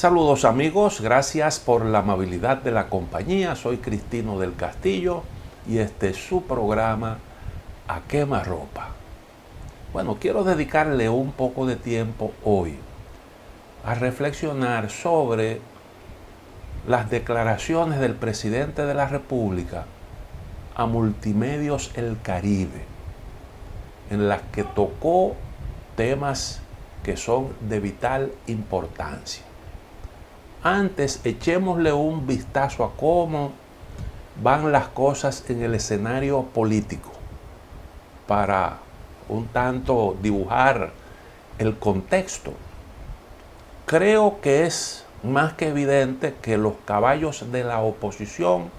Saludos amigos, gracias por la amabilidad de la compañía. Soy Cristino del Castillo y este es su programa A Quemarropa. Bueno, quiero dedicarle un poco de tiempo hoy a reflexionar sobre las declaraciones del presidente de la República a Multimedios El Caribe, en las que tocó temas que son de vital importancia. Antes, echémosle un vistazo a cómo van las cosas en el escenario político para un tanto dibujar el contexto. Creo que es más que evidente que los caballos de la oposición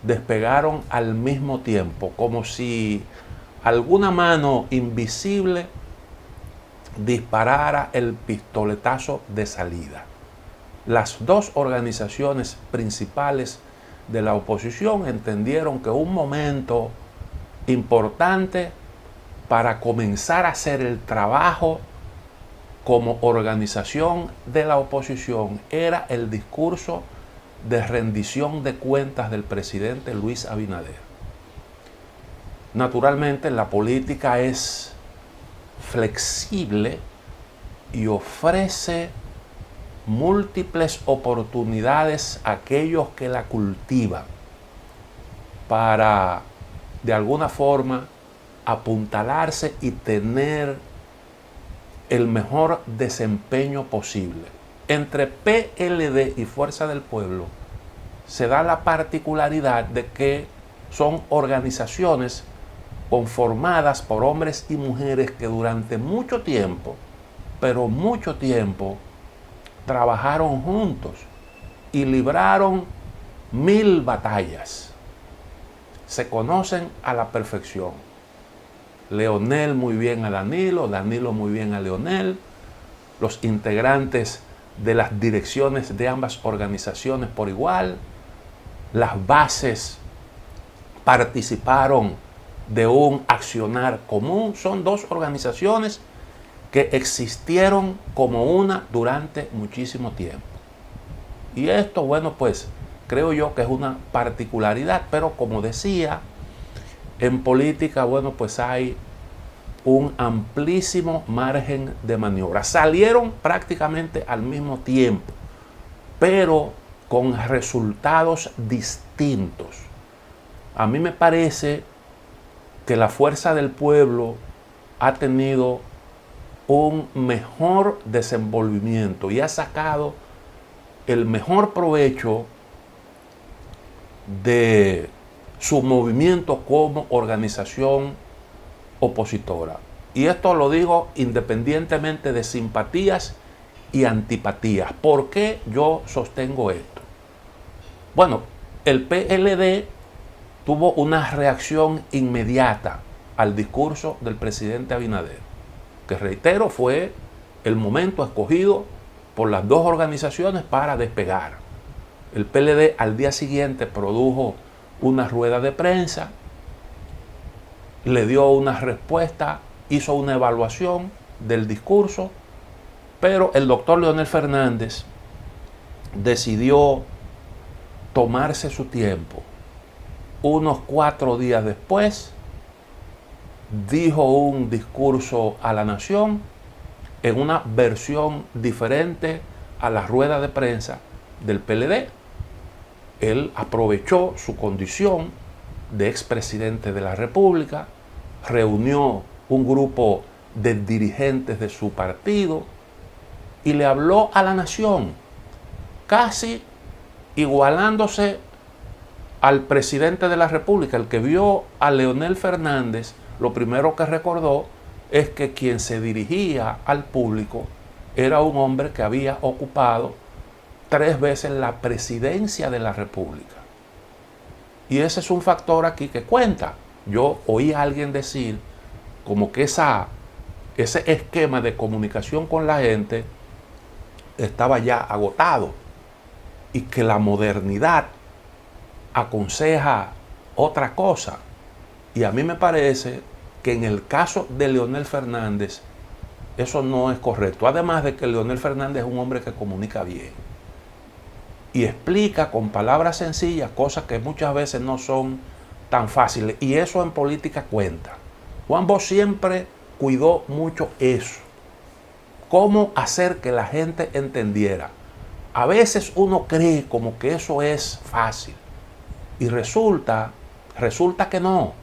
despegaron al mismo tiempo, como si alguna mano invisible disparara el pistoletazo de salida. Las dos organizaciones principales de la oposición entendieron que un momento importante para comenzar a hacer el trabajo como organización de la oposición era el discurso de rendición de cuentas del presidente Luis Abinader. Naturalmente, la política es flexible y ofrece múltiples oportunidades a aquellos que la cultivan para de alguna forma apuntalarse y tener el mejor desempeño posible. Entre PLD y Fuerza del Pueblo se da la particularidad de que son organizaciones conformadas por hombres y mujeres que durante mucho tiempo, pero mucho tiempo, trabajaron juntos y libraron 1000 batallas. Se conocen a la perfección. Leonel muy bien a Danilo, Danilo muy bien a Leonel. Los integrantes de las direcciones de ambas organizaciones por igual. Las bases participaron de un accionar común. Son dos organizaciones que existieron como una durante muchísimo tiempo. Y esto, bueno, pues creo yo que es una particularidad, pero como decía, en política, bueno, pues hay un amplísimo margen de maniobra. Salieron prácticamente al mismo tiempo, pero con resultados distintos. A mí me parece que la Fuerza del Pueblo ha tenido un mejor desenvolvimiento y ha sacado el mejor provecho de su movimiento como organización opositora. Y esto lo digo independientemente de simpatías y antipatías. ¿Por qué yo sostengo esto? Bueno, el PLD tuvo una reacción inmediata al discurso del presidente Abinader, que reitero fue el momento escogido por las dos organizaciones para despegar. El PLD al día siguiente produjo una rueda de prensa, le dio una respuesta, hizo una evaluación del discurso, pero el doctor Leonel Fernández decidió tomarse su tiempo. Unos 4 días después, dijo un discurso a la nación en una versión diferente a la rueda de prensa del PLD. Él aprovechó su condición de expresidente de la República, reunió un grupo de dirigentes de su partido y le habló a la nación, casi igualándose al presidente de la República. El que vio a Leonel Fernández, lo primero que recordó es que quien se dirigía al público era un hombre que había ocupado 3 veces la presidencia de la República. Y ese es un factor aquí que cuenta. Yo oí a alguien decir como que ese esquema de comunicación con la gente estaba ya agotado y que la modernidad aconseja otra cosa. Y a mí me parece que en el caso de Leonel Fernández Eso no es correcto. Además de que Leonel Fernández es un hombre que comunica bien y explica con palabras sencillas cosas que muchas veces no son tan fáciles. Y eso en política cuenta. Juan Bosch siempre cuidó mucho eso. Cómo hacer que la gente entendiera. A veces uno cree como que eso es fácil. Y resulta que no.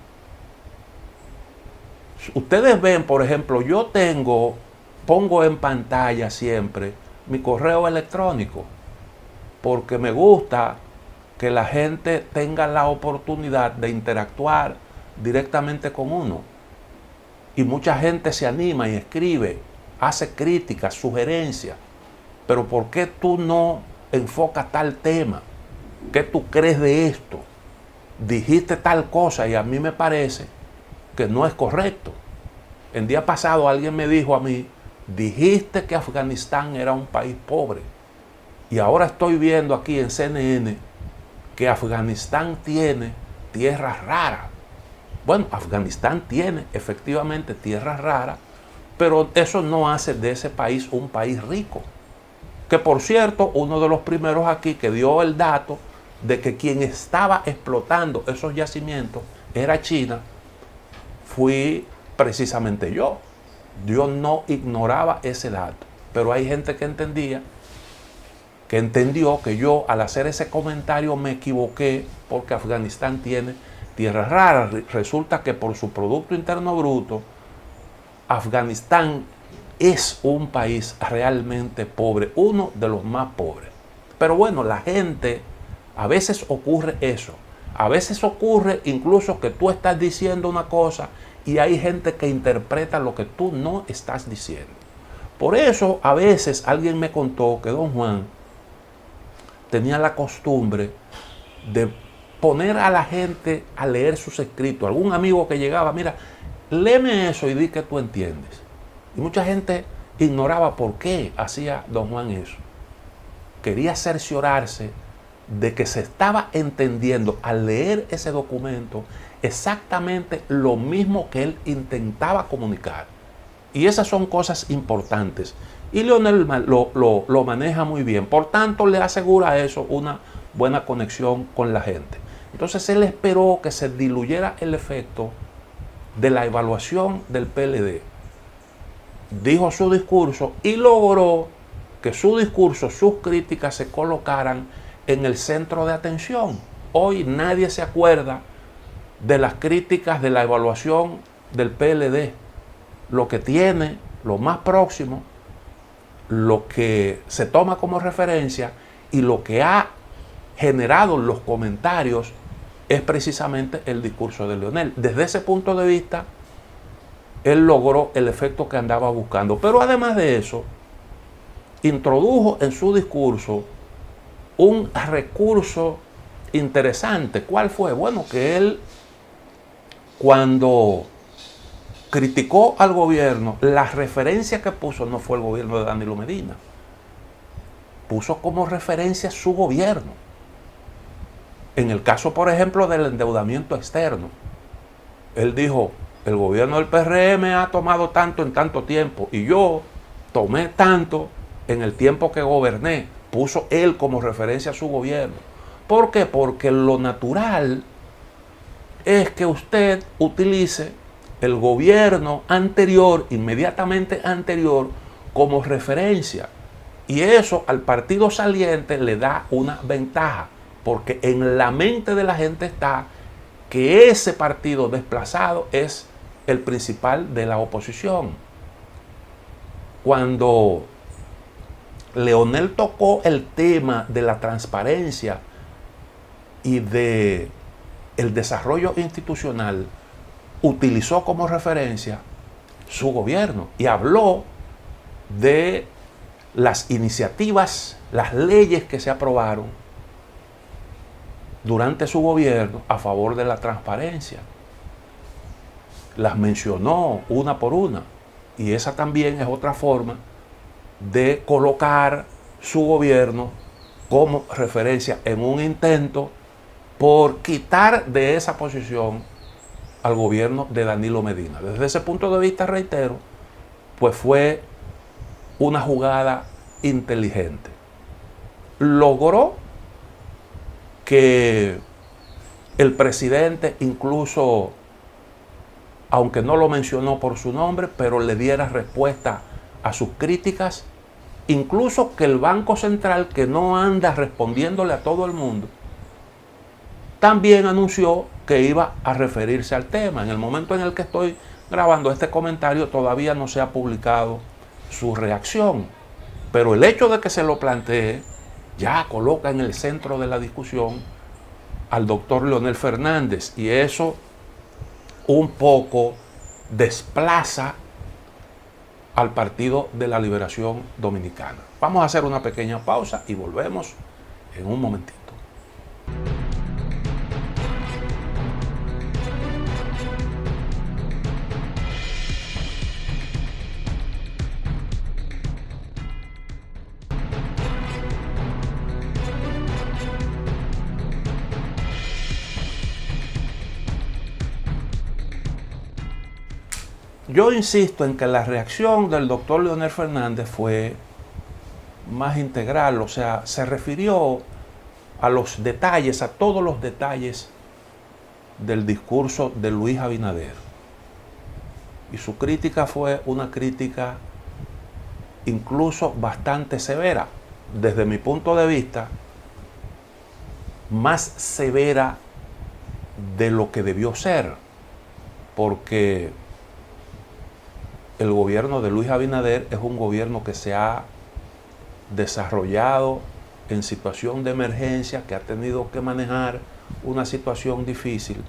Ustedes ven, por ejemplo, yo pongo en pantalla siempre mi correo electrónico, porque me gusta que la gente tenga la oportunidad de interactuar directamente con uno. Y mucha gente se anima y escribe, hace críticas, sugerencias. Pero ¿por qué tú no enfocas tal tema? ¿Qué tú crees de esto? Dijiste tal cosa y a mí me parece que no es correcto. El día pasado alguien me dijo a mí, dijiste que Afganistán era un país pobre. Y ahora estoy viendo aquí en CNN que Afganistán tiene tierras raras. Bueno, Afganistán tiene efectivamente tierras raras, pero eso no hace de ese país un país rico. Que por cierto, uno de los primeros aquí que dio el dato de que quien estaba explotando esos yacimientos era China, fui precisamente yo. Yo no ignoraba ese dato, pero hay gente que entendió que yo al hacer ese comentario me equivoqué porque Afganistán tiene tierras raras. Resulta que por su Producto Interno Bruto, Afganistán es un país realmente pobre, uno de los más pobres. Pero bueno, la gente, a veces ocurre eso. A veces ocurre incluso que tú estás diciendo una cosa y hay gente que interpreta lo que tú no estás diciendo. Por eso a veces alguien me contó que don Juan tenía la costumbre de poner a la gente a leer sus escritos. Algún amigo que llegaba, mira, léeme eso y di que tú entiendes. Y mucha gente ignoraba por qué hacía don Juan eso. Quería cerciorarse de que se estaba entendiendo al leer ese documento exactamente lo mismo que él intentaba comunicar. Y esas son cosas importantes. Y Leonel lo maneja muy bien. Por tanto, le asegura a eso una buena conexión con la gente. Entonces él esperó que se diluyera el efecto de la evaluación del PLD. Dijo su discurso y logró que su discurso, sus críticas se colocaran en el centro de atención. Hoy nadie se acuerda de las críticas de la evaluación del PLD. Lo que tiene, lo más próximo, lo que se toma como referencia y lo que ha generado los comentarios es precisamente el discurso de Leonel. Desde ese punto de vista, él logró el efecto que andaba buscando. Pero además de eso, introdujo en su discurso un recurso interesante. ¿Cuál fue? Bueno, que él, cuando criticó al gobierno, la referencia que puso no fue el gobierno de Danilo Medina. Puso como referencia su gobierno. En el caso, por ejemplo, del endeudamiento externo, él dijo, el gobierno del PRM ha tomado tanto en tanto tiempo y yo tomé tanto en el tiempo que goberné. Puso él como referencia a su gobierno. ¿Por qué? Porque lo natural es que usted utilice el gobierno anterior, inmediatamente anterior, como referencia. Y eso al partido saliente le da una ventaja, porque en la mente de la gente está que ese partido desplazado es el principal de la oposición. Cuando Leonel tocó el tema de la transparencia y de el desarrollo institucional, utilizó como referencia su gobierno y habló de las iniciativas, las leyes que se aprobaron durante su gobierno a favor de la transparencia. Las mencionó una por una y esa también es otra forma de colocar su gobierno como referencia en un intento por quitar de esa posición al gobierno de Danilo Medina. Desde ese punto de vista, reitero, pues fue una jugada inteligente. Logró que el presidente, incluso, aunque no lo mencionó por su nombre, pero le diera respuesta a sus críticas, incluso que el Banco Central, que no anda respondiéndole a todo el mundo, también anunció que iba a referirse al tema. En el momento en el que estoy grabando este comentario todavía no se ha publicado su reacción, pero el hecho de que se lo plantee ya coloca en el centro de la discusión al doctor Leonel Fernández, y eso un poco desplaza al Partido de la Liberación Dominicana. Vamos a hacer una pequeña pausa y volvemos en un momentito. Yo insisto en que la reacción del doctor Leonel Fernández fue más integral, o sea, se refirió a los detalles, a todos los detalles del discurso de Luis Abinader. Y su crítica fue una crítica incluso bastante severa, desde mi punto de vista, más severa de lo que debió ser, porque el gobierno de Luis Abinader es un gobierno que se ha desarrollado en situación de emergencia, que ha tenido que manejar una situación difícil,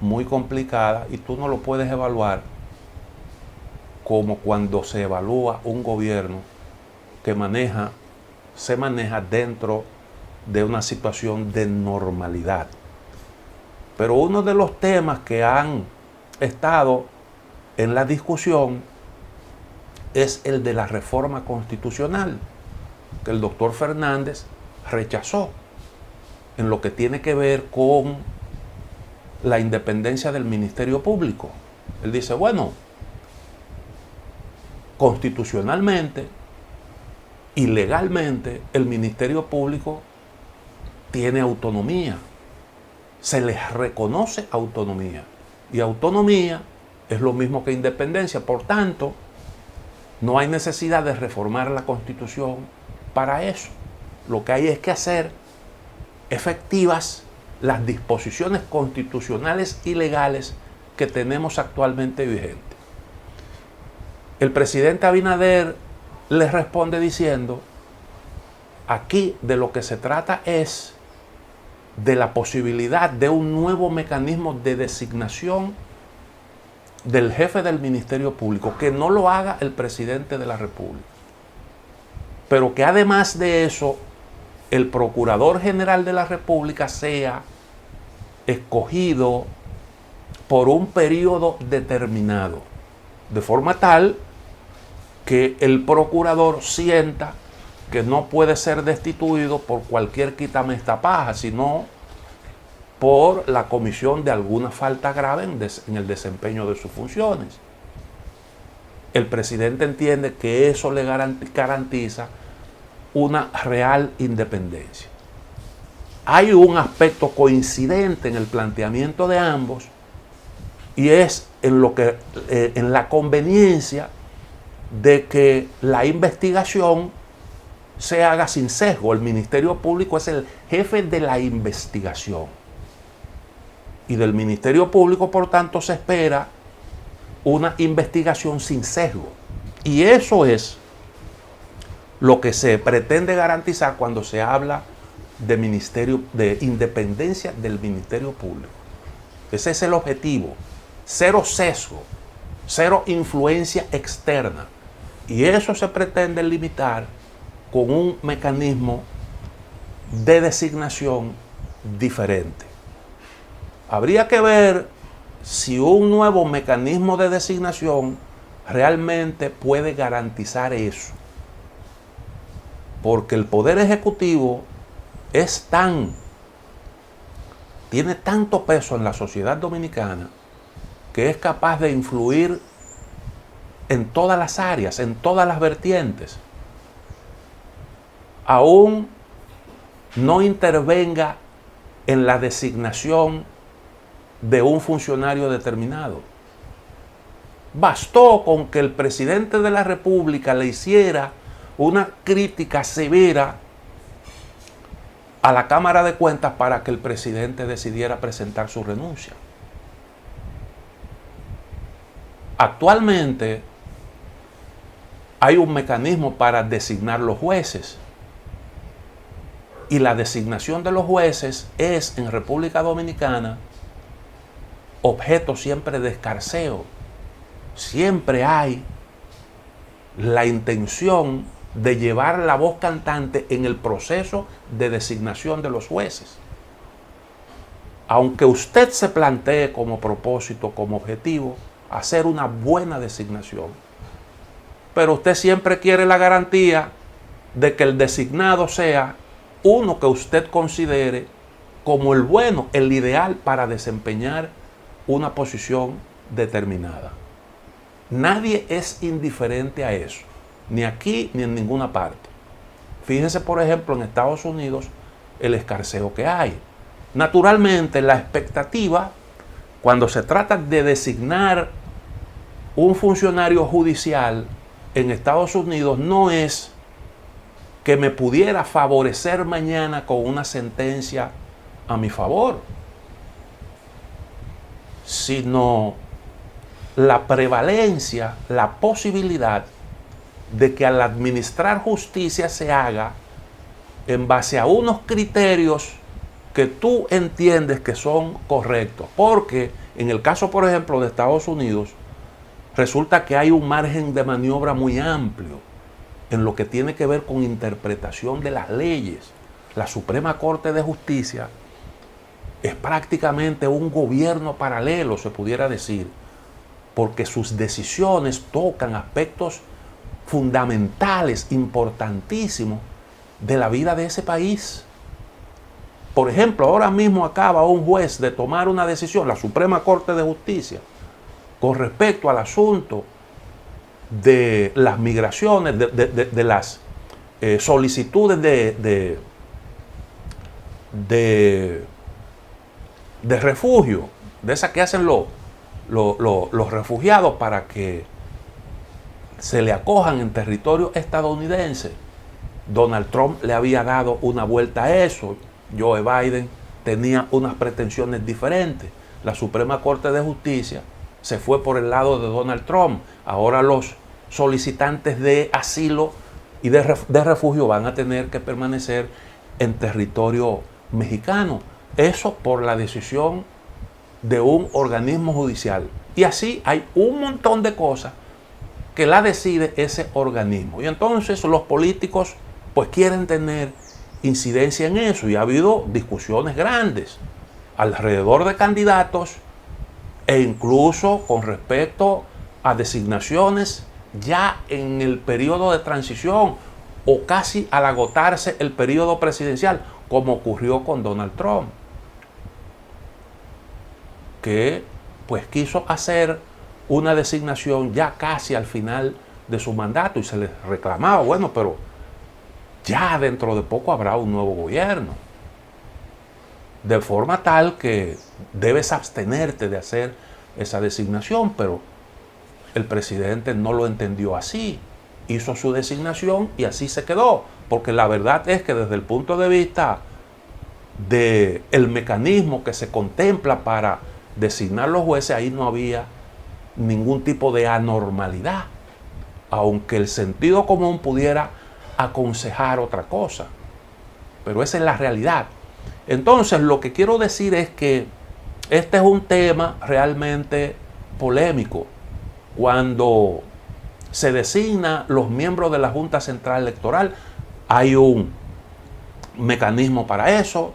muy complicada, y tú no lo puedes evaluar como cuando se evalúa un gobierno que se maneja dentro de una situación de normalidad. Pero uno de los temas que han estado en la discusión es el de la reforma constitucional, que el doctor Fernández rechazó, en lo que tiene que ver con la independencia del Ministerio Público. Él dice, bueno, constitucionalmente y legalmente el Ministerio Público tiene autonomía, se les reconoce autonomía, y autonomía es lo mismo que independencia. Por tanto, no hay necesidad de reformar la Constitución para eso. Lo que hay es que hacer efectivas las disposiciones constitucionales y legales que tenemos actualmente vigentes. El presidente Abinader le responde diciendo, aquí de lo que se trata es de la posibilidad de un nuevo mecanismo de designación del jefe del Ministerio Público, que no lo haga el presidente de la República, pero que además de eso el Procurador General de la República sea escogido por un periodo determinado, de forma tal que el procurador sienta que no puede ser destituido por cualquier quítame esta paja, sino por la comisión de alguna falta grave en el desempeño de sus funciones. El presidente entiende que eso le garantiza una real independencia. Hay un aspecto coincidente en el planteamiento de ambos, y es en la conveniencia de que la investigación se haga sin sesgo. El Ministerio Público es el jefe de la investigación, y del Ministerio Público, por tanto, se espera una investigación sin sesgo. Y eso es lo que se pretende garantizar cuando se habla de independencia del Ministerio Público. Ese es el objetivo. Cero sesgo, cero influencia externa. Y eso se pretende limitar con un mecanismo de designación diferente. Habría que ver si un nuevo mecanismo de designación realmente puede garantizar eso. Porque el Poder Ejecutivo tiene tanto peso en la sociedad dominicana que es capaz de influir en todas las áreas, en todas las vertientes, aún no intervenga en la designación de un funcionario determinado. Bastó con que el presidente de la República le hiciera una crítica severa a la Cámara de Cuentas para que el presidente decidiera presentar su renuncia. Actualmente hay un mecanismo para designar los jueces. Y la designación de los jueces es en República Dominicana objeto siempre de escarceo. Siempre hay la intención de llevar la voz cantante en el proceso de designación de los jueces. Aunque usted se plantee como propósito, como objetivo, hacer una buena designación, pero usted siempre quiere la garantía de que el designado sea uno que usted considere como el bueno, el ideal para desempeñar una posición determinada. Nadie es indiferente a eso, ni aquí ni en ninguna parte. Fíjense, por ejemplo, en Estados Unidos, el escarceo que hay. Naturalmente, la expectativa, cuando se trata de designar un funcionario judicial en Estados Unidos, no es que me pudiera favorecer mañana con una sentencia a mi favor, sino la prevalencia, la posibilidad de que al administrar justicia se haga en base a unos criterios que tú entiendes que son correctos. Porque en el caso, por ejemplo, de Estados Unidos, resulta que hay un margen de maniobra muy amplio en lo que tiene que ver con interpretación de las leyes. La Suprema Corte de Justicia es prácticamente un gobierno paralelo, se pudiera decir, porque sus decisiones tocan aspectos fundamentales, importantísimos de la vida de ese país. Por ejemplo, ahora mismo acaba un juez de tomar una decisión, la Suprema Corte de Justicia, con respecto al asunto de las migraciones, de las solicitudes de refugio, de esas que hacen los refugiados para que se le acojan en territorio estadounidense. Donald Trump le había dado una vuelta a eso. Joe Biden tenía unas pretensiones diferentes. La Suprema Corte de Justicia se fue por el lado de Donald Trump. Ahora los solicitantes de asilo y de refugio van a tener que permanecer en territorio mexicano. Eso por la decisión de un organismo judicial. Y así hay un montón de cosas que la decide ese organismo. Y entonces los políticos pues quieren tener incidencia en eso. Y ha habido discusiones grandes alrededor de candidatos e incluso con respecto a designaciones ya en el periodo de transición o casi al agotarse el periodo presidencial, como ocurrió con Donald Trump, que pues quiso hacer una designación ya casi al final de su mandato y se le reclamaba, bueno, pero ya dentro de poco habrá un nuevo gobierno. De forma tal que debes abstenerte de hacer esa designación, pero el presidente no lo entendió así. Hizo su designación y así se quedó. Porque la verdad es que desde el punto de vista del mecanismo que se contempla para designar los jueces, ahí no había ningún tipo de anormalidad. Aunque el sentido común pudiera aconsejar otra cosa. Pero esa es la realidad. Entonces, lo que quiero decir es que este es un tema realmente polémico. Cuando se designa los miembros de la Junta Central Electoral, hay un mecanismo para eso.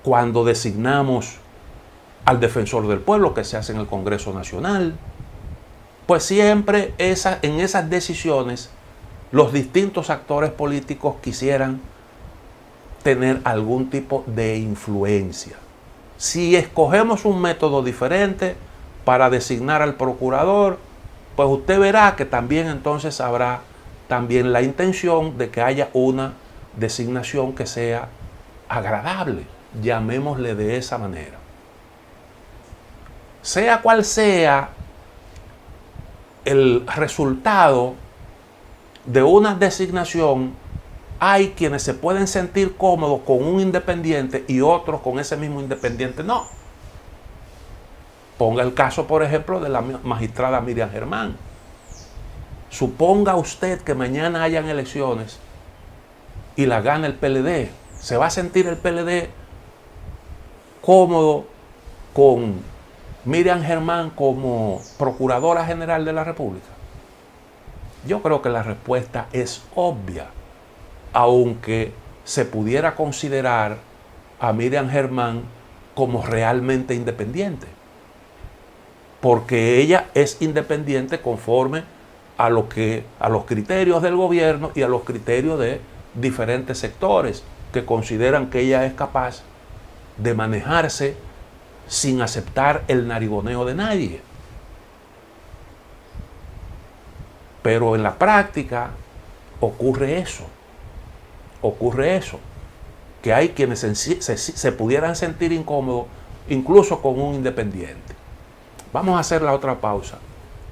Cuando designamos al defensor del pueblo, que se hace en el Congreso Nacional, pues siempre en esas decisiones los distintos actores políticos quisieran tener algún tipo de influencia. Si escogemos un método diferente para designar al procurador, pues usted verá que también entonces habrá también la intención de que haya una designación que sea agradable, llamémosle de esa manera. Sea cual sea el resultado de una designación, hay quienes se pueden sentir cómodos con un independiente y otros con ese mismo independiente no. Ponga el caso, por ejemplo, de la magistrada Miriam Germán. Suponga usted que mañana hayan elecciones y la gana el PLD. ¿Se va a sentir el PLD cómodo con Miriam Germán como Procuradora General de la República? Yo creo que la respuesta es obvia, aunque se pudiera considerar a Miriam Germán como realmente independiente, porque ella es independiente conforme a los criterios del gobierno y a los criterios de diferentes sectores que consideran que ella es capaz de manejarse sin aceptar el nariboneo de nadie. Pero en la práctica ocurre eso, que hay quienes se pudieran sentir incómodos incluso con un independiente. Vamos a hacer la otra pausa,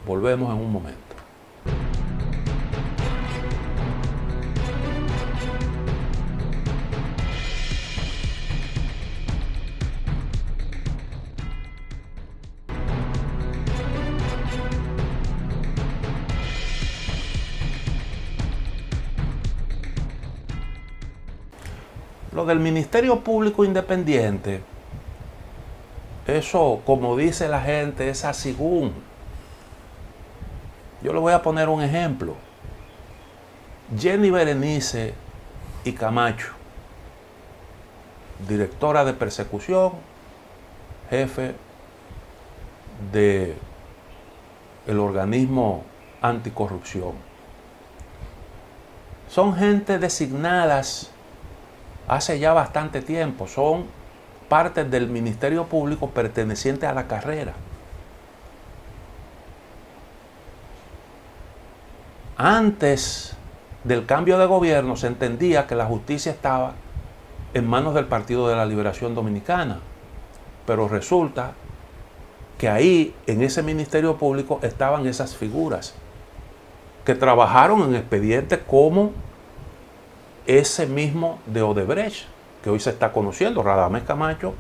volvemos en un momento. Lo del Ministerio Público Independiente, eso, como dice la gente, es asigún. Yo le voy a poner un ejemplo. Jenny Berenice y Camacho, directora de persecución, jefe del organismo anticorrupción. Son gente designadas hace ya bastante tiempo, son parte del Ministerio Público perteneciente a la carrera. Antes del cambio de gobierno se entendía que la justicia estaba en manos del Partido de la Liberación Dominicana, pero resulta que ahí, en ese Ministerio Público, estaban esas figuras que trabajaron en expedientes como ese mismo de Odebrecht, que hoy se está conociendo. Radamés Camacho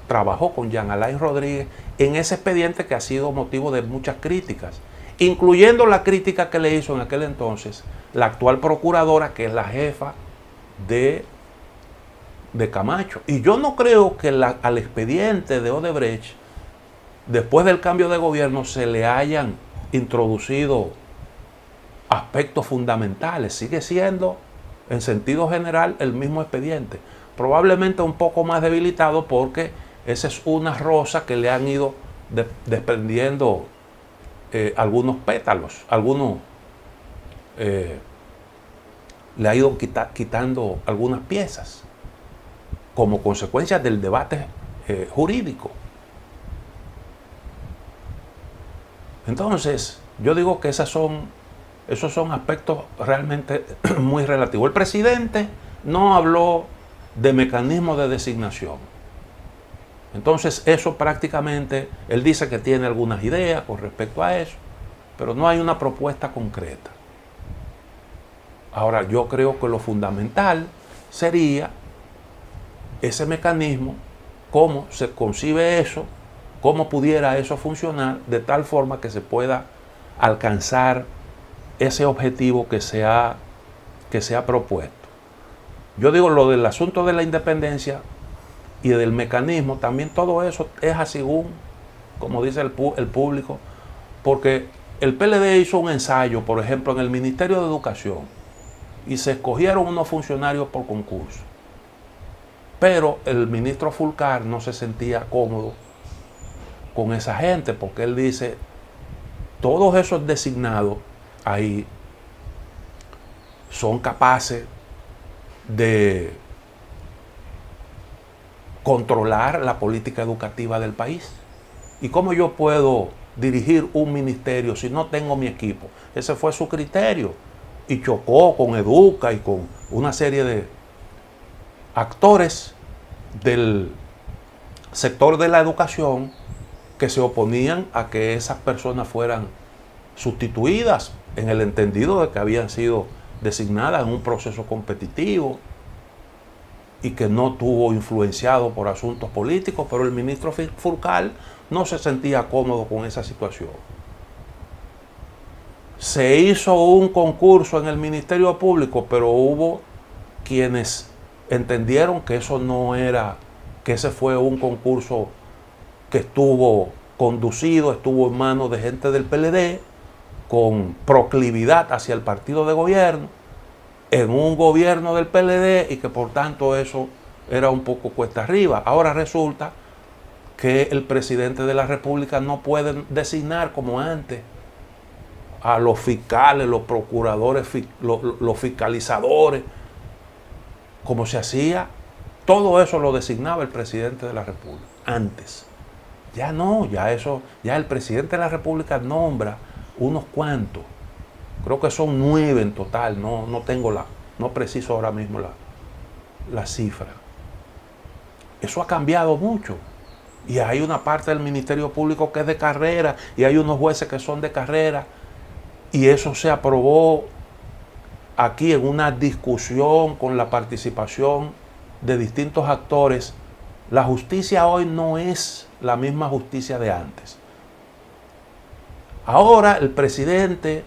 trabajó con Jean Alain Rodríguez en ese expediente que ha sido motivo de muchas críticas, incluyendo la crítica que le hizo en aquel entonces la actual procuradora, que es la jefa de Camacho. Y yo no creo que al expediente de Odebrecht, después del cambio de gobierno, se le hayan introducido aspectos fundamentales. Sigue siendo, en sentido general, el mismo expediente, probablemente un poco más debilitado porque esa es una rosa que le han ido desprendiendo algunos pétalos, le ha ido quitando algunas piezas como consecuencia del debate jurídico. Entonces, yo digo que esos son aspectos realmente muy relativos. El presidente no habló de mecanismos de designación. Entonces, eso prácticamente, él dice que tiene algunas ideas con respecto a eso, pero no hay una propuesta concreta. Ahora, yo creo que lo fundamental sería ese mecanismo, cómo se concibe eso, cómo pudiera eso funcionar de tal forma que se pueda alcanzar ese objetivo que se ha propuesto. Yo digo, lo del asunto de la independencia y del mecanismo, también todo eso es así, como dice el público, porque el PLD hizo un ensayo, por ejemplo, en el Ministerio de Educación, y se escogieron unos funcionarios por concurso. Pero el ministro Fulcar no se sentía cómodo con esa gente, porque él dice, todos esos designados ahí son capaces de controlar la política educativa del país. ¿Y cómo yo puedo dirigir un ministerio si no tengo mi equipo? Ese fue su criterio. Y chocó con Educa y con una serie de actores del sector de la educación que se oponían a que esas personas fueran sustituidas en el entendido de que habían sido designadas en un proceso competitivo y que no estuvo influenciado por asuntos políticos, pero el ministro Furcal no se sentía cómodo con esa situación. Se hizo un concurso en el Ministerio Público, pero hubo quienes entendieron que eso no era, que ese fue un concurso que estuvo conducido, estuvo en manos de gente del PLD, con proclividad hacia el partido de gobierno, en un gobierno del PLD, y que por tanto eso era un poco cuesta arriba. Ahora resulta que el presidente de la República no puede designar como antes a los fiscales, los procuradores, los fiscalizadores, como se hacía. Todo eso lo designaba el presidente de la República antes. Ya no, ya el presidente de la República nombra unos cuantos. Creo que son 9 en total, no preciso ahora mismo la cifra. Eso ha cambiado mucho. Y hay una parte del Ministerio Público que es de carrera, y hay unos jueces que son de carrera, y eso se aprobó aquí en una discusión con la participación de distintos actores. La justicia hoy no es la misma justicia de antes. Ahora el presidente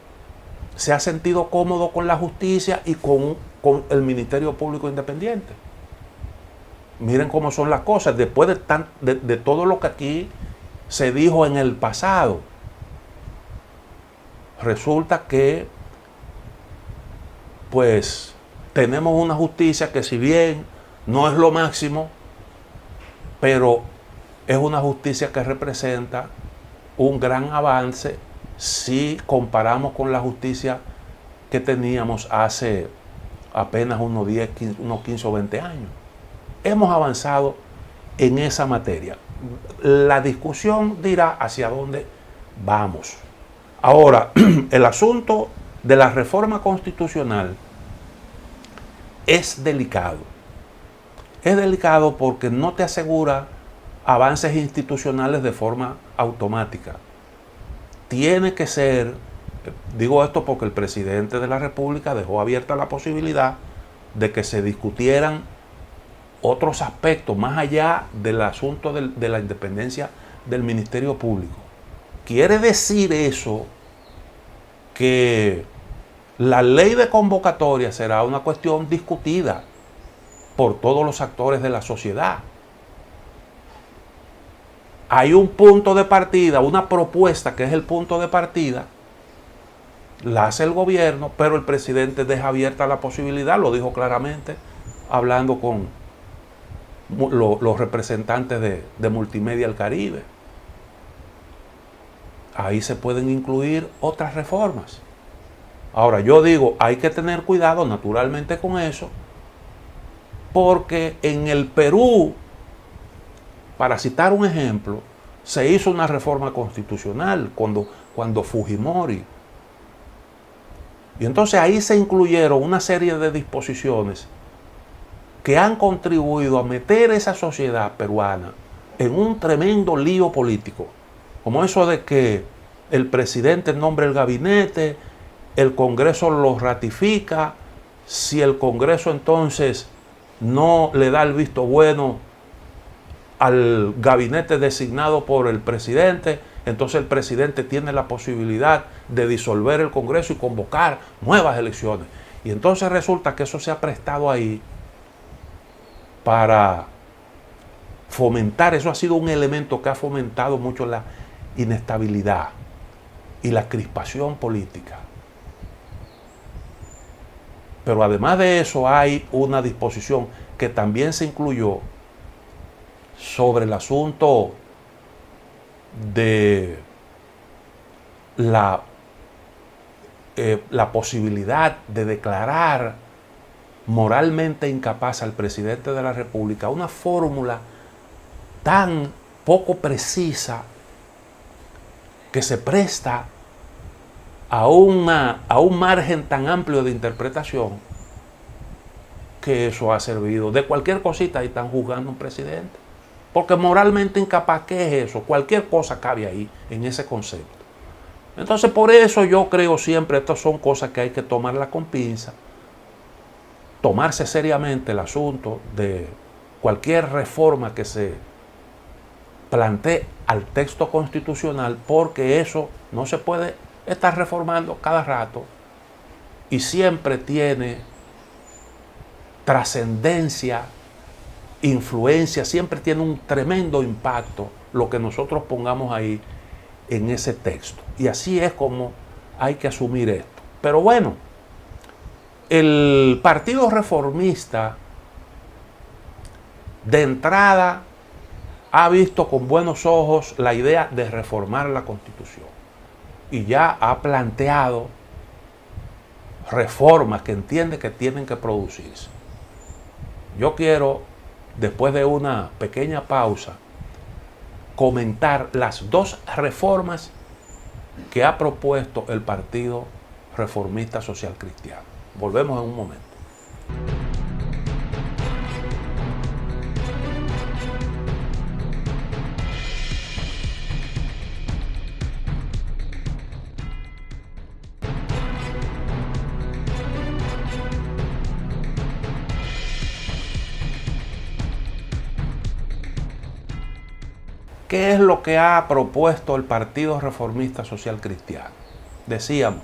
se ha sentido cómodo con la justicia y con el Ministerio Público Independiente. Miren cómo son las cosas, después de todo lo que aquí se dijo en el pasado. Resulta que pues tenemos una justicia que, si bien no es lo máximo, pero es una justicia que representa un gran avance si comparamos con la justicia que teníamos hace apenas unos 15 o 20 años. Hemos avanzado en esa materia. La discusión dirá hacia dónde vamos. Ahora, el asunto de la reforma constitucional es delicado. Es delicado porque no te asegura avances institucionales de forma automática. Tiene que ser, digo esto porque el presidente de la República dejó abierta la posibilidad de que se discutieran otros aspectos más allá del asunto de la independencia del Ministerio Público. Quiere decir eso que la ley de convocatoria será una cuestión discutida por todos los actores de la sociedad. Hay un punto de partida, una propuesta que es el punto de partida, la hace el gobierno, pero el presidente deja abierta la posibilidad, lo dijo claramente, hablando con los representantes de Multimedia del Caribe. Ahí se pueden incluir otras reformas. Ahora, yo digo, hay que tener cuidado naturalmente con eso, porque en el Perú, para citar un ejemplo, se hizo una reforma constitucional cuando Fujimori. Y entonces ahí se incluyeron una serie de disposiciones que han contribuido a meter esa sociedad peruana en un tremendo lío político. Como eso de que el presidente nombra el gabinete, el Congreso lo ratifica, si el Congreso entonces no le da el visto bueno al gabinete designado por el presidente, entonces el presidente tiene la posibilidad de disolver el Congreso y convocar nuevas elecciones. Y entonces resulta que eso se ha prestado ahí para fomentar, eso ha sido un elemento que ha fomentado mucho la inestabilidad y la crispación política. Pero además de eso hay una disposición que también se incluyó sobre el asunto de la posibilidad de declarar moralmente incapaz al presidente de la República, una fórmula tan poco precisa que se presta a un margen tan amplio de interpretación, que eso ha servido. De cualquier cosita ahí están juzgando a un presidente. Porque moralmente incapaz, ¿qué es eso? Cualquier cosa cabe ahí, en ese concepto. Entonces, por eso yo creo siempre, estas son cosas que hay que tomarlas con pinza, tomarse seriamente el asunto de cualquier reforma que se plantee al texto constitucional, porque eso no se puede estar reformando cada rato y siempre tiene trascendencia, influencia, siempre tiene un tremendo impacto lo que nosotros pongamos ahí en ese texto. Y así es como hay que asumir esto. Pero bueno, el Partido Reformista de entrada ha visto con buenos ojos la idea de reformar la Constitución y ya ha planteado reformas que entiende que tienen que producirse. Yo quiero, después de una pequeña pausa, comentar las dos reformas que ha propuesto el Partido Reformista Social Cristiano. Volvemos en un momento. ¿Qué es lo que ha propuesto el Partido Reformista Social Cristiano? Decíamos,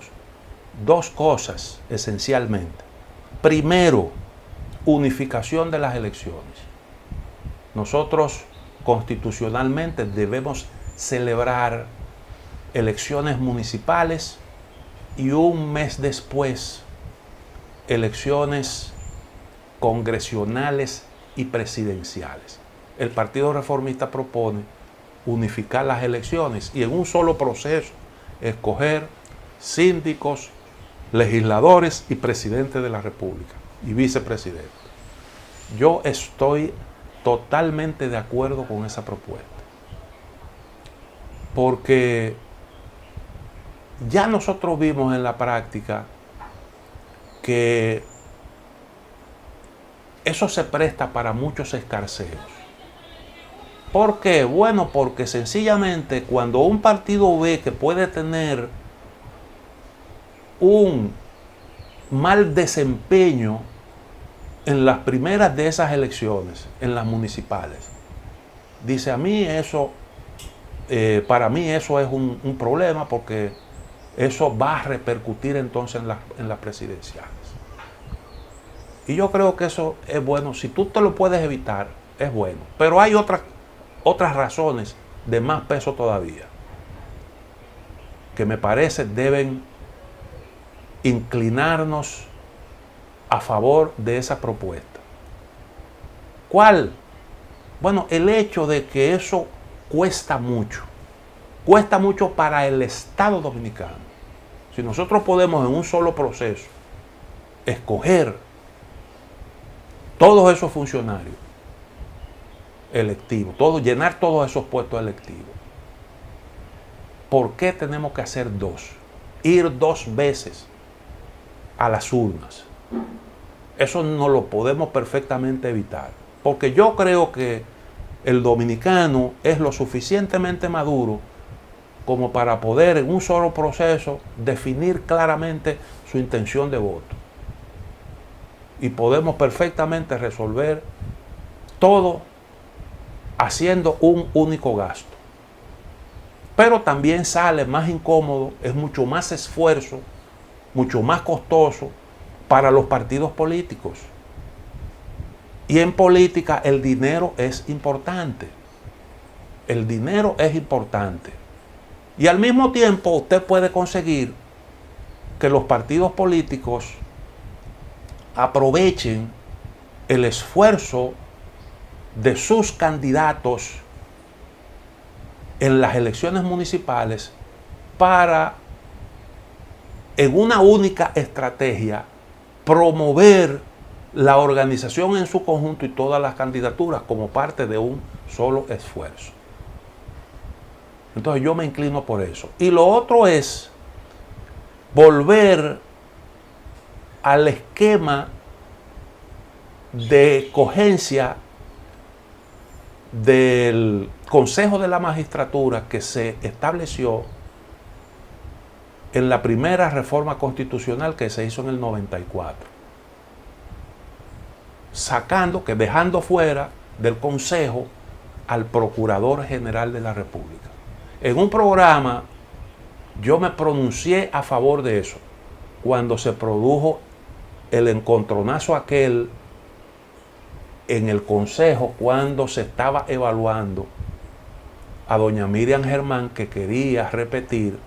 dos cosas esencialmente. Primero, unificación de las elecciones. Nosotros constitucionalmente debemos celebrar elecciones municipales y un mes después elecciones congresionales y presidenciales. El Partido Reformista propone unificar las elecciones y en un solo proceso escoger síndicos, legisladores y presidente de la República y vicepresidente. Yo estoy totalmente de acuerdo con esa propuesta, porque ya nosotros vimos en la práctica que eso se presta para muchos escarceos. ¿Por qué? Bueno, porque sencillamente cuando un partido ve que puede tener un mal desempeño en las primeras de esas elecciones, en las municipales, dice, a mí eso, para mí eso es un problema, porque eso va a repercutir entonces en las presidenciales. Y yo creo que eso es bueno. Si tú te lo puedes evitar, es bueno. Pero hay otras razones de más peso todavía, que me parece deben inclinarnos a favor de esa propuesta. ¿Cuál? Bueno, el hecho de que eso cuesta mucho para el Estado dominicano. Si nosotros podemos en un solo proceso escoger todos esos funcionarios electivos, llenar todos esos puestos electivos, ¿por qué tenemos que hacer dos? Ir dos veces a las urnas. Eso no lo podemos perfectamente evitar, porque yo creo que el dominicano es lo suficientemente maduro como para poder en un solo proceso definir claramente su intención de voto. Y podemos perfectamente resolver todo haciendo un único gasto. Pero también sale más incómodo, es mucho más esfuerzo, mucho más costoso para los partidos políticos. Y en política el dinero es importante. El dinero es importante. Y al mismo tiempo usted puede conseguir que los partidos políticos aprovechen el esfuerzo de sus candidatos en las elecciones municipales para, en una única estrategia, promover la organización en su conjunto y todas las candidaturas como parte de un solo esfuerzo. Entonces yo me inclino por eso. Y lo otro es volver al esquema de cogencia del Consejo de la Magistratura que se estableció en la primera reforma constitucional que se hizo en el 94. Dejando fuera del Consejo al Procurador General de la República. En un programa yo me pronuncié a favor de eso cuando se produjo el encontronazo aquel en el Consejo, cuando se estaba evaluando a doña Miriam Germán, que quería repetir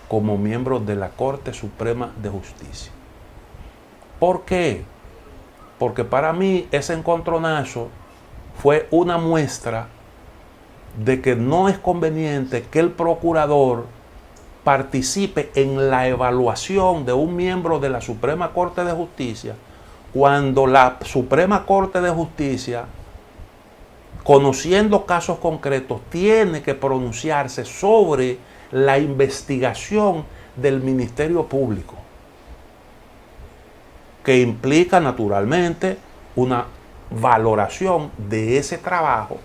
como miembro de la Corte Suprema de Justicia. ¿Por qué? Porque para mí ese encontronazo fue una muestra de que no es conveniente que el procurador participe en la evaluación de un miembro de la Suprema Corte de Justicia cuando la Suprema Corte de Justicia, conociendo casos concretos, tiene que pronunciarse sobre la investigación del Ministerio Público, que implica naturalmente una valoración de ese trabajo,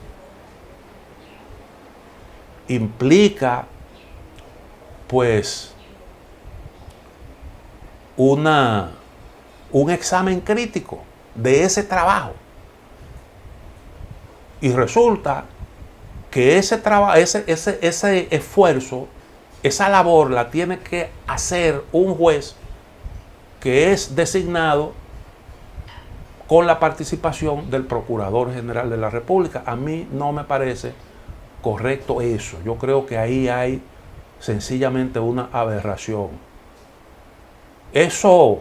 implica pues un examen crítico de ese trabajo. Y resulta que ese esfuerzo, esa labor la tiene que hacer un juez que es designado con la participación del Procurador General de la República. A mí no me parece correcto eso. Yo creo que ahí hay sencillamente una aberración. Eso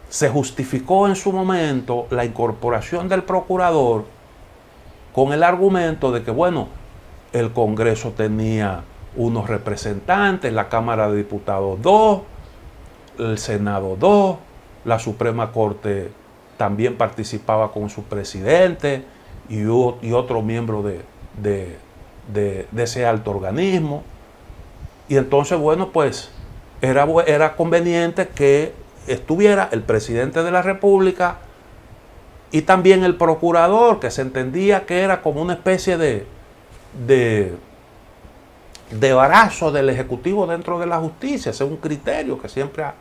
se justificó en su momento, la incorporación del procurador, con el argumento de que, bueno, el Congreso tenía unos representantes, la Cámara de Diputados 2, el Senado 2, la Suprema Corte también participaba con su presidente y otro miembro de ese alto organismo. Y entonces, bueno, pues era conveniente que estuviera el presidente de la República y también el procurador, que se entendía que era como una especie de brazo del Ejecutivo dentro de la justicia. Ese es un criterio que siempre ha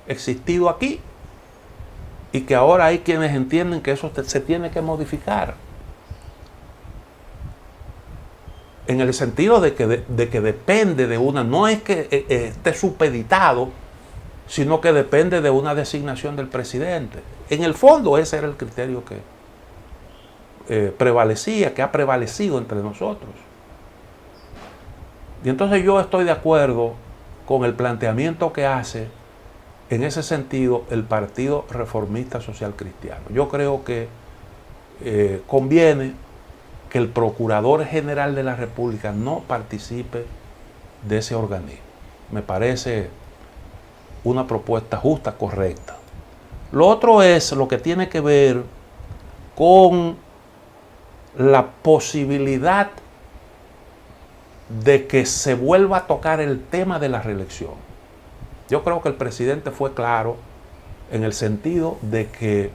existido aquí y que ahora hay quienes entienden que eso se tiene que modificar. En el sentido de que depende de una, no es que esté supeditado, sino que depende de una designación del presidente. En el fondo ese era el criterio que prevalecía, que ha prevalecido entre nosotros. Y entonces yo estoy de acuerdo con el planteamiento que hace en ese sentido el Partido Reformista Social Cristiano. Yo creo que conviene que el Procurador General de la República no participe de ese organismo. Me parece una propuesta justa, correcta. Lo otro es lo que tiene que ver con la posibilidad de que se vuelva a tocar el tema de la reelección. Yo creo que el presidente fue claro en el sentido de que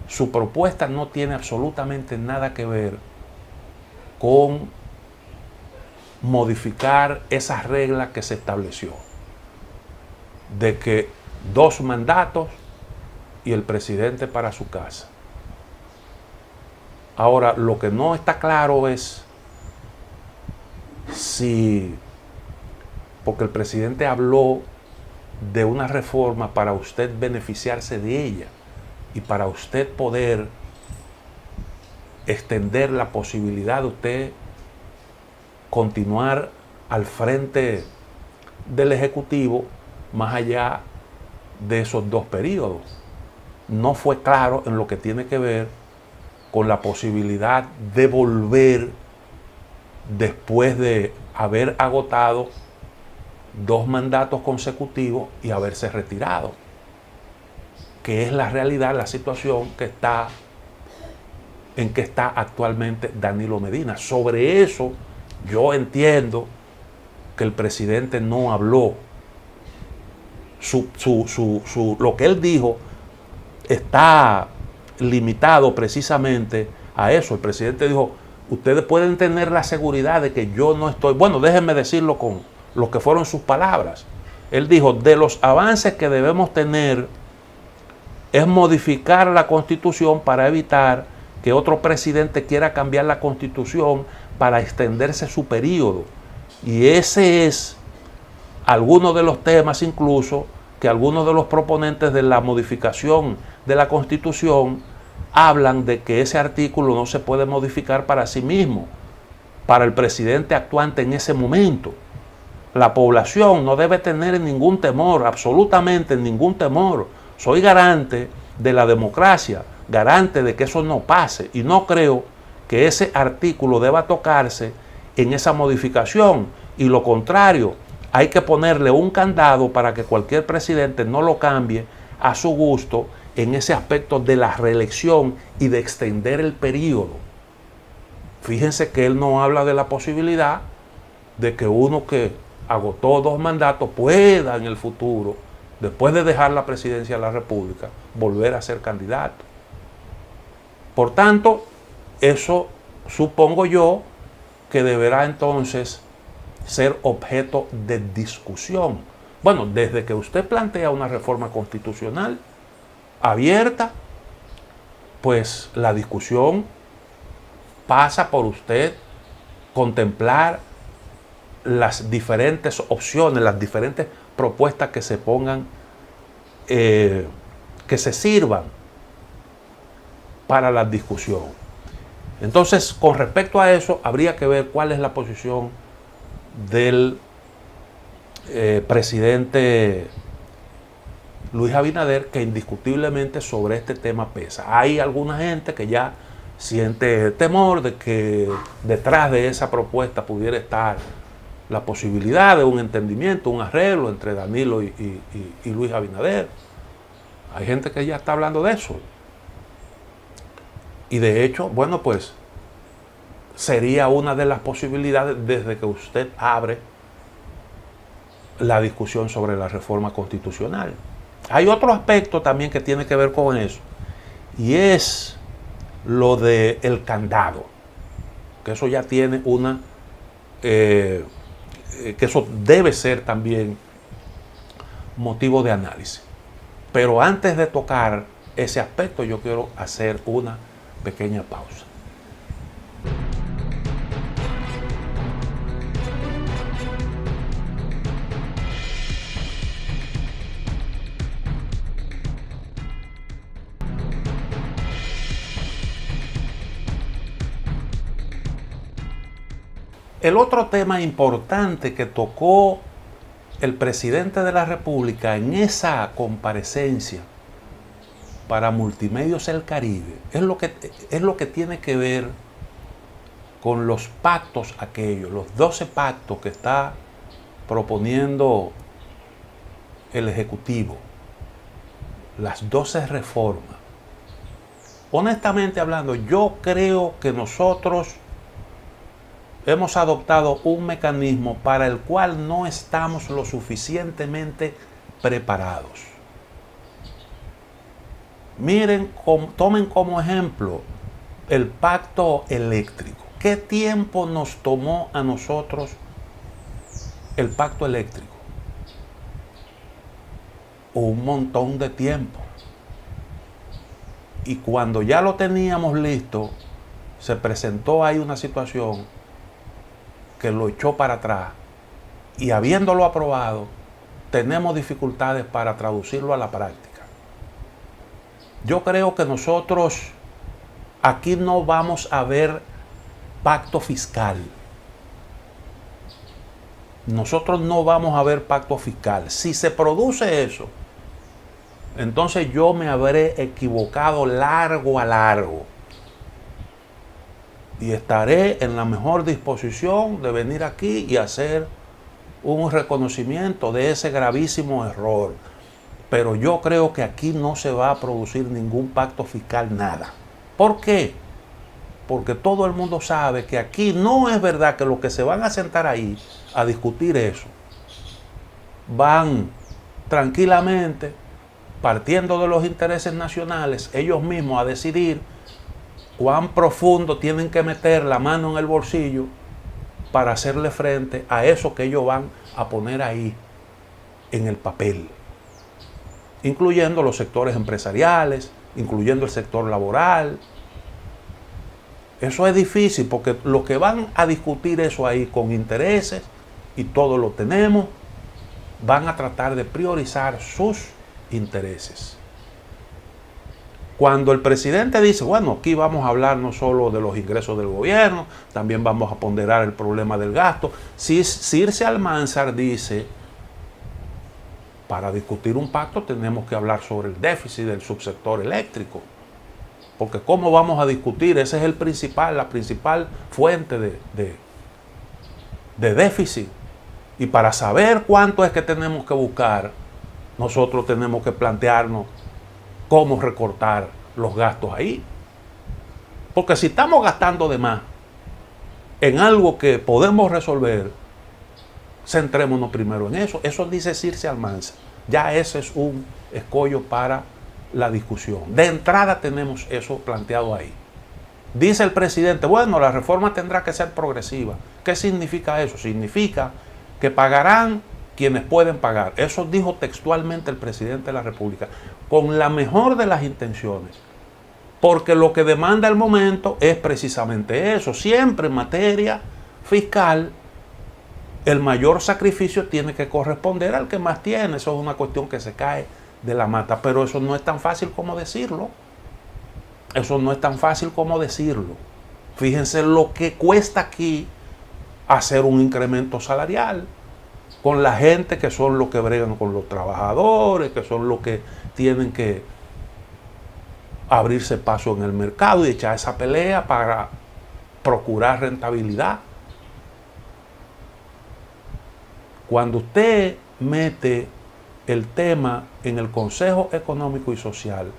su propuesta no tiene absolutamente nada que ver con modificar esa regla que se estableció de que 2 mandatos y el presidente para su casa. Ahora, lo que no está claro es si, porque el presidente habló de una reforma para usted beneficiarse de ella y para usted poder extender la posibilidad de usted continuar al frente del Ejecutivo más allá de esos 2 periodos. No fue claro en lo que tiene que ver con la posibilidad de volver después de haber agotado 2 mandatos consecutivos y haberse retirado, que es la realidad, la situación en que está actualmente Danilo Medina. Sobre eso Yo entiendo que el presidente no habló. Lo que él dijo está limitado precisamente a eso. El presidente dijo, ustedes pueden tener la seguridad de que yo no estoy... Bueno, déjenme decirlo con lo que fueron sus palabras. Él dijo, de los avances que debemos tener es modificar la Constitución para evitar que otro presidente quiera cambiar la Constitución para extenderse su periodo. Y ese es algunos de los temas incluso que algunos de los proponentes de la modificación de la Constitución hablan de que ese artículo no se puede modificar para sí mismo, para el presidente actuante en ese momento. La población no debe tener ningún temor, absolutamente ningún temor. Soy garante de la democracia, garante de que eso no pase, y no creo que ese artículo deba tocarse en esa modificación, y lo contrario, hay que ponerle un candado para que cualquier presidente no lo cambie a su gusto en ese aspecto de la reelección y de extender el periodo. Fíjense que él no habla de la posibilidad de que uno que agotó 2 mandatos pueda en el futuro, después de dejar la presidencia de la República, volver a ser candidato. Por tanto, eso supongo yo que deberá entonces ser objeto de discusión. Bueno, desde que usted plantea una reforma constitucional abierta, pues la discusión pasa por usted contemplar las diferentes opciones, las diferentes propuestas que se pongan, que se sirvan para la discusión. Entonces, con respecto a eso, habría que ver cuál es la posición del presidente Luis Abinader, que indiscutiblemente sobre este tema pesa. Hay alguna gente que ya siente temor de que detrás de esa propuesta pudiera estar la posibilidad de un entendimiento, un arreglo entre Danilo y Luis Abinader. Hay gente que ya está hablando de eso. Y de hecho, bueno, pues sería una de las posibilidades desde que usted abre la discusión sobre la reforma constitucional. Hay otro aspecto también que tiene que ver con eso, y es lo del candado, que eso ya tiene una, que eso debe ser también motivo de análisis. Pero antes de tocar ese aspecto, yo quiero hacer una pequeña pausa. El otro tema importante que tocó el presidente de la República en esa comparecencia para Multimedios El Caribe es lo que tiene que ver con los pactos aquellos, los 12 pactos que está proponiendo el Ejecutivo, las 12 reformas. Honestamente hablando, yo creo que nosotros hemos adoptado un mecanismo para el cual no estamos lo suficientemente preparados. Miren, tomen como ejemplo el pacto eléctrico. ¿Qué tiempo nos tomó a nosotros el pacto eléctrico? Un montón de tiempo. Y cuando ya lo teníamos listo, se presentó ahí una situación que lo echó para atrás, y habiéndolo aprobado, tenemos dificultades para traducirlo a la práctica. Yo creo que nosotros aquí no vamos a ver pacto fiscal. Nosotros no vamos a ver pacto fiscal. Si se produce eso, entonces yo me habré equivocado largo a largo. Y estaré en la mejor disposición de venir aquí y hacer un reconocimiento de ese gravísimo error. Pero yo creo que aquí no se va a producir ningún pacto fiscal, nada. ¿Por qué? porque todo el mundo sabe que aquí no es verdad que los que se van a sentar ahí a discutir eso van tranquilamente, partiendo de los intereses nacionales, ellos mismos a decidir cuán profundo tienen que meter la mano en el bolsillo para hacerle frente a eso que ellos van a poner ahí en el papel, incluyendo los sectores empresariales, incluyendo el sector laboral. Eso es difícil porque los que van a discutir eso ahí con intereses, y todos lo tenemos, van a tratar de priorizar sus intereses. Cuando el presidente dice, bueno, aquí vamos a hablar no solo de los ingresos del gobierno, también vamos a ponderar el problema del gasto. Circe Almanzar dice, para discutir un pacto tenemos que hablar sobre el déficit del subsector eléctrico. Porque ¿cómo vamos a discutir? Esa es la principal fuente de déficit. Y para saber cuánto es que tenemos que buscar, nosotros tenemos que plantearnos cómo recortar los gastos ahí. Porque si estamos gastando de más en algo que podemos resolver, centrémonos primero en eso. Eso dice Circe Almanzar. Ya ese es un escollo para la discusión. De entrada tenemos eso planteado ahí. Dice el presidente, bueno, la reforma tendrá que ser progresiva. ¿Qué significa eso? Significa que pagarán quienes pueden pagar. Eso dijo textualmente el presidente de la República, con la mejor de las intenciones. Porque lo que demanda el momento es precisamente eso. Siempre en materia fiscal, el mayor sacrificio tiene que corresponder al que más tiene. Eso es una cuestión que se cae de la mata. Pero eso no es tan fácil como decirlo. Eso no es tan fácil como decirlo. Fíjense lo que cuesta aquí hacer un incremento salarial con la gente que son los que bregan con los trabajadores, que son los que tienen que abrirse paso en el mercado y echar esa pelea para procurar rentabilidad. Cuando usted mete el tema en el Consejo Económico y Social,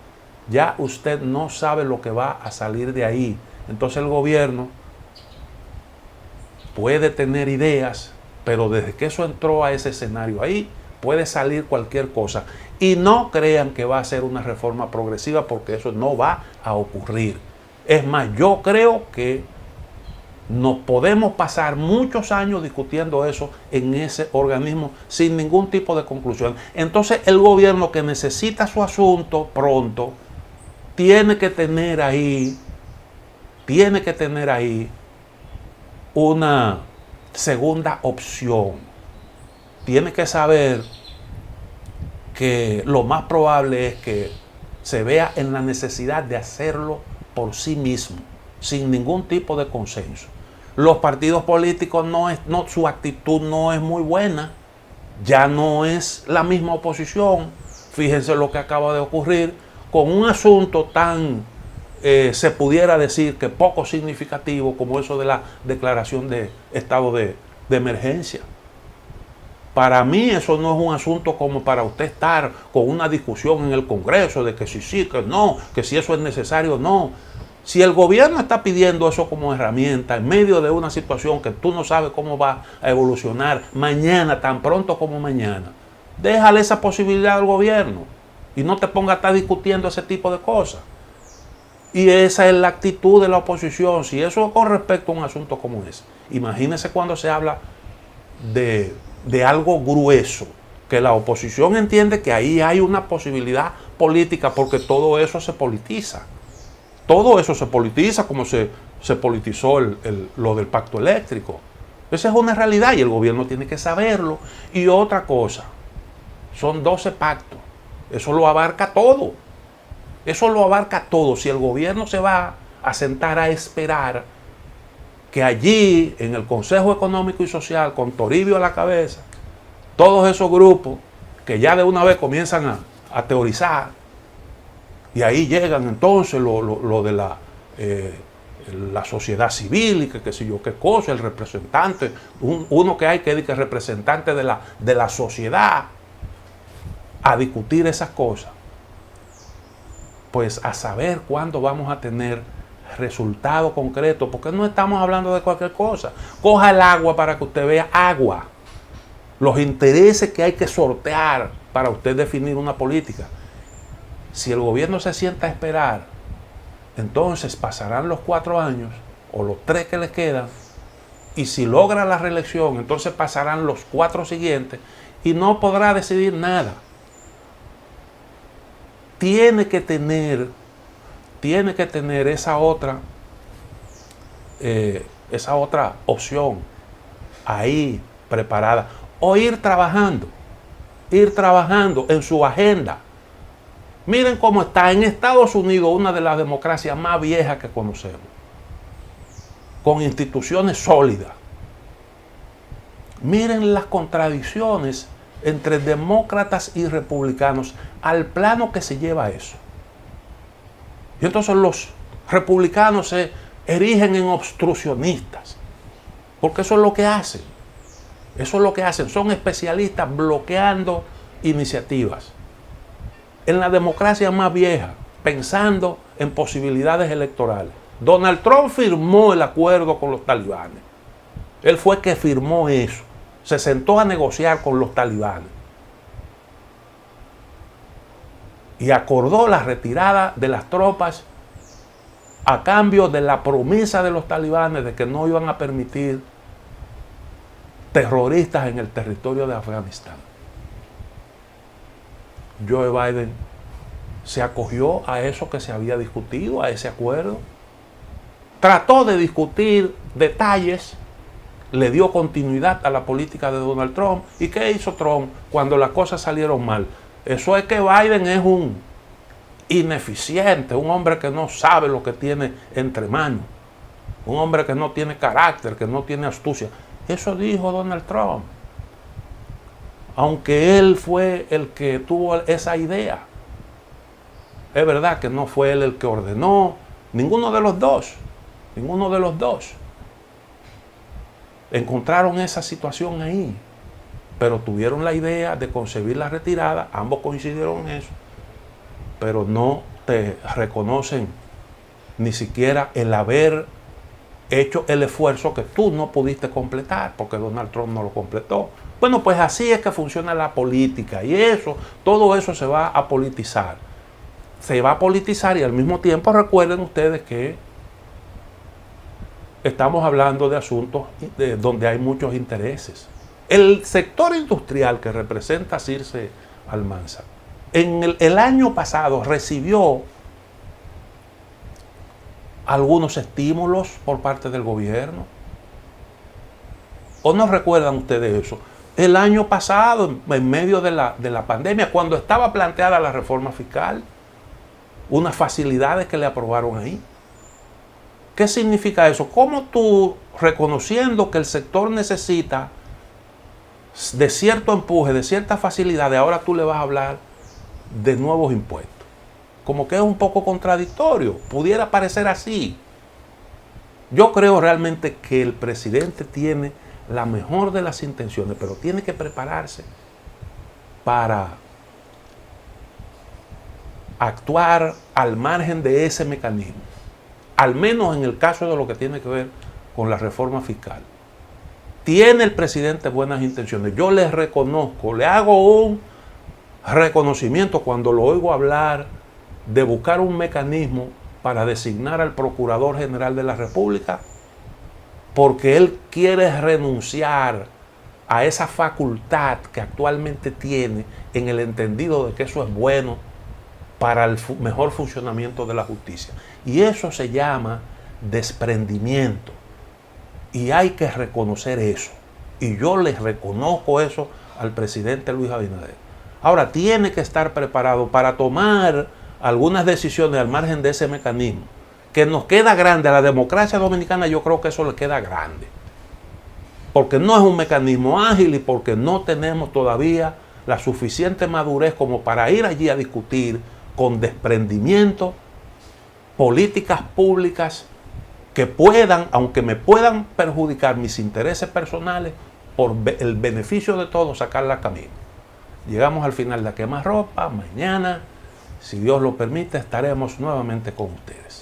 ya usted no sabe lo que va a salir de ahí. Entonces el gobierno puede tener ideas, pero desde que eso entró a ese escenario ahí, puede salir cualquier cosa. Y no crean que va a ser una reforma progresiva, porque eso no va a ocurrir. Es más, yo creo que nos podemos pasar muchos años discutiendo eso en ese organismo sin ningún tipo de conclusión. Entonces el gobierno, que necesita su asunto pronto, tiene que tener ahí una segunda opción. Tiene que saber que lo más probable es que se vea en la necesidad de hacerlo por sí mismo, sin ningún tipo de consenso. Los partidos políticos su actitud no es muy buena, ya no es la misma oposición. Fíjense lo que acaba de ocurrir con un asunto tan, se pudiera decir que poco significativo como eso de la declaración de estado de emergencia. Para mí eso no es un asunto como para usted estar con una discusión en el Congreso de que si sí, que no, que si eso es necesario o no. Si el gobierno está pidiendo eso como herramienta en medio de una situación que tú no sabes cómo va a evolucionar mañana, tan pronto como mañana, déjale esa posibilidad al gobierno y no te pongas a estar discutiendo ese tipo de cosas. Y esa es la actitud de la oposición. Si eso es con respecto a un asunto como ese, imagínese cuando se habla de algo grueso, que la oposición entiende que ahí hay una posibilidad política, porque todo eso se politiza. Todo eso se politiza como se politizó lo del pacto eléctrico. Esa es una realidad y el gobierno tiene que saberlo. Y otra cosa, son 12 pactos. Eso lo abarca todo. Eso lo abarca todo. Si el gobierno se va a sentar a esperar que allí, en el Consejo Económico y Social, con Toribio a la cabeza, todos esos grupos que ya de una vez comienzan a teorizar, y ahí llegan entonces lo de la sociedad civil y que qué sé yo qué cosa, el representante, uno que hay que es representante de la sociedad, a discutir esas cosas, pues a saber cuándo vamos a tener resultado concreto, porque no estamos hablando de cualquier cosa. Coja el agua para que usted vea agua. Los intereses que hay que sortear para usted definir una política. Si el gobierno se sienta a esperar, entonces pasarán los 4 años o los 3 que les quedan, y si logra la reelección, entonces pasarán los 4 siguientes y no podrá decidir nada. Tiene que tener esa otra opción ahí preparada, o ir trabajando en su agenda. Miren cómo está en Estados Unidos, una de las democracias más viejas que conocemos, con instituciones sólidas. Miren las contradicciones entre demócratas y republicanos al plano que se lleva eso. Y entonces los republicanos se erigen en obstruccionistas, porque eso es lo que hacen. Eso es lo que hacen. Son especialistas bloqueando iniciativas. En la democracia más vieja, pensando en posibilidades electorales. Donald Trump firmó el acuerdo con los talibanes. Él fue que firmó eso. Se sentó a negociar con los talibanes. Y acordó la retirada de las tropas a cambio de la promesa de los talibanes de que no iban a permitir terroristas en el territorio de Afganistán. Joe Biden se acogió a eso que se había discutido, a ese acuerdo. Trató de discutir detalles, le dio continuidad a la política de Donald Trump. ¿Y qué hizo Trump cuando las cosas salieron mal? Eso es que Biden es un ineficiente, un hombre que no sabe lo que tiene entre manos, un hombre que no tiene carácter, que no tiene astucia. Eso dijo Donald Trump, aunque él fue el que tuvo esa idea. Es verdad que no fue él el que ordenó, ninguno de los dos. Encontraron esa situación ahí, pero tuvieron la idea de concebir la retirada, ambos coincidieron en eso, pero no te reconocen ni siquiera el haber hecho el esfuerzo que tú no pudiste completar, porque Donald Trump no lo completó. Bueno, pues así es que funciona la política, y todo eso se va a politizar. Se va a politizar, y al mismo tiempo recuerden ustedes que estamos hablando de asuntos donde hay muchos intereses. El sector industrial que representa Circe Almanza, en el año pasado recibió algunos estímulos por parte del gobierno. ¿O no recuerdan ustedes eso? El año pasado, en medio de la pandemia, cuando estaba planteada la reforma fiscal, unas facilidades que le aprobaron ahí. ¿Qué significa eso? ¿Cómo tú, reconociendo que el sector necesita de cierto empuje, de ciertas facilidades, ahora tú le vas a hablar de nuevos impuestos? Como que es un poco contradictorio, pudiera parecer así. Yo creo realmente que el presidente tiene la mejor de las intenciones, pero tiene que prepararse para actuar al margen de ese mecanismo, al menos en el caso de lo que tiene que ver con la reforma fiscal. Tiene el presidente buenas intenciones, yo les reconozco, le hago un reconocimiento cuando lo oigo hablar de buscar un mecanismo para designar al Procurador General de la República, porque él quiere renunciar a esa facultad que actualmente tiene, en el entendido de que eso es bueno para el mejor funcionamiento de la justicia. Y eso se llama desprendimiento. Y hay que reconocer eso. Y yo les reconozco eso al presidente Luis Abinader. Ahora, tiene que estar preparado para tomar algunas decisiones al margen de ese mecanismo, que nos queda grande. A la democracia dominicana yo creo que eso le queda grande, porque no es un mecanismo ágil y porque no tenemos todavía la suficiente madurez como para ir allí a discutir con desprendimiento políticas públicas que puedan, aunque me puedan perjudicar mis intereses personales, por el beneficio de todos, sacarla a camino. Llegamos al final de A Quemarropa. Mañana, si Dios lo permite, estaremos nuevamente con ustedes.